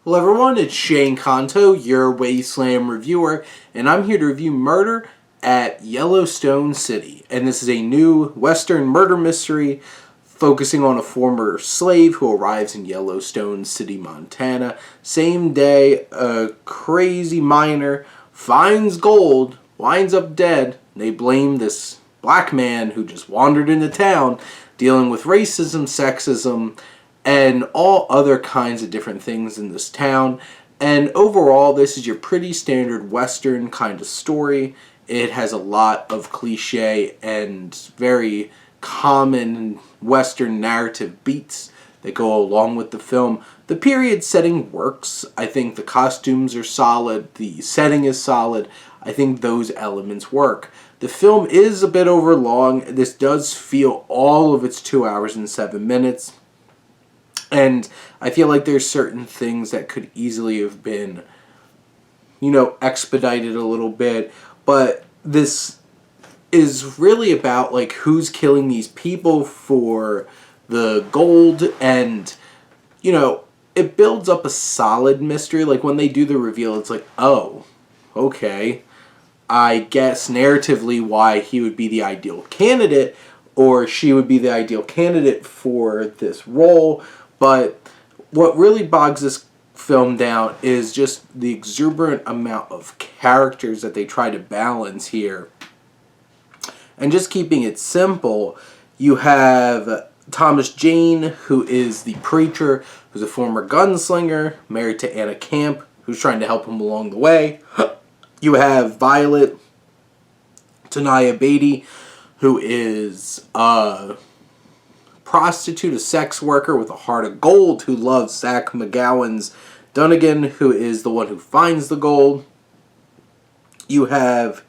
Hello everyone, it's Shane Kanto, your Wasteland reviewer, and I'm here to review Murder at Yellowstone City. And this is a new Western murder mystery focusing on a former slave who arrives in Yellowstone City, Montana. Same day, a crazy miner finds gold, winds up dead. They blame this black man who just wandered into town, dealing with racism, sexism, and all other kinds of different things in this town. And overall, this is your pretty standard Western kind of story. It has a lot of cliche and very common Western narrative beats that go along with the film. The period setting works. I think the costumes are solid. The setting is solid. I think those elements work. The film is a bit overlong. This does feel all of its 2 hours and 7 minutes. And I feel like there's certain things that could easily have been, expedited a little bit. But this is really about, who's killing these people for the gold. And, it builds up a solid mystery. Like, when they do the reveal, it's like, oh, okay. I guess narratively why he would be the ideal candidate, or she would be the ideal candidate for this role. But what really bogs this film down is just the exuberant amount of characters that they try to balance here. And just keeping it simple, you have Thomas Jane, who is the preacher, who's a former gunslinger, married to Anna Camp, who's trying to help him along the way. You have Violet, Tanaya Beatty, who is prostitute, a sex worker with a heart of gold who loves Zach McGowan's Dunnigan, who is the one who finds the gold. You have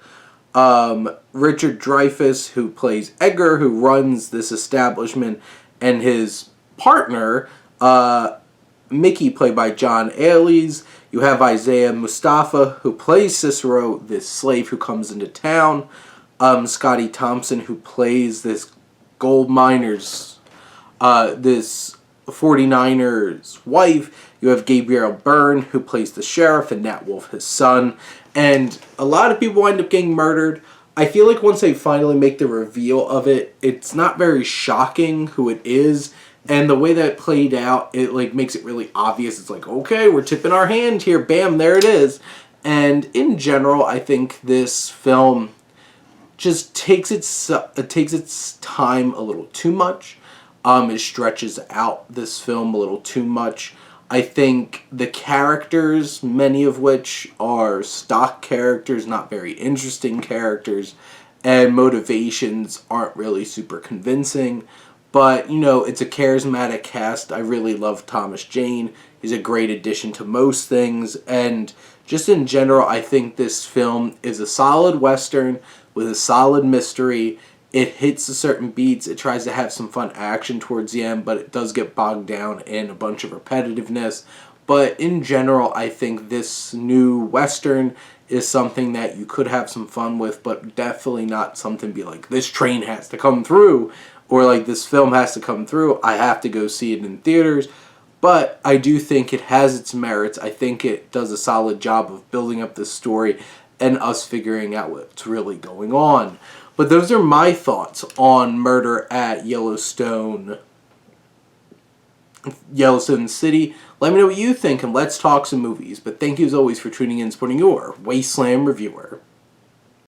Richard Dreyfuss, who plays Edgar, who runs this establishment, and his partner, Mickey, played by John Ailes. You have Isaiah Mustafa, who plays Cicero, this slave who comes into town. Scottie Thompson, who plays this gold miner's this 49er's wife. You have Gabriel Byrne, who plays the sheriff, and Nat Wolff, his son. And a lot of people wind up getting murdered. I feel like once they finally make the reveal of it, it's not very shocking who it is. And the way that it played out, it makes it really obvious. It's like, okay, we're tipping our hand here. Bam, there it is. And in general, I think this film just takes its time a little too much. It stretches out this film a little too much. I think the characters, many of which are stock characters, not very interesting characters, and motivations aren't really super convincing. But, it's a charismatic cast. I really love Thomas Jane. He's a great addition to most things. And just in general, I think this film is a solid Western with a solid mystery. It hits certain beats. It tries to have some fun action towards the end, but it does get bogged down in a bunch of repetitiveness. But in general, I think this new Western is something that you could have some fun with, but definitely not something to be like, this train has to come through, or this film has to come through. I have to go see it in theaters. But I do think it has its merits. I think it does a solid job of building up this story and us figuring out what's really going on. But those are my thoughts on Murder at Yellowstone City. Let me know what you think, and let's talk some movies. But thank you as always for tuning in and supporting your Wasteland reviewer.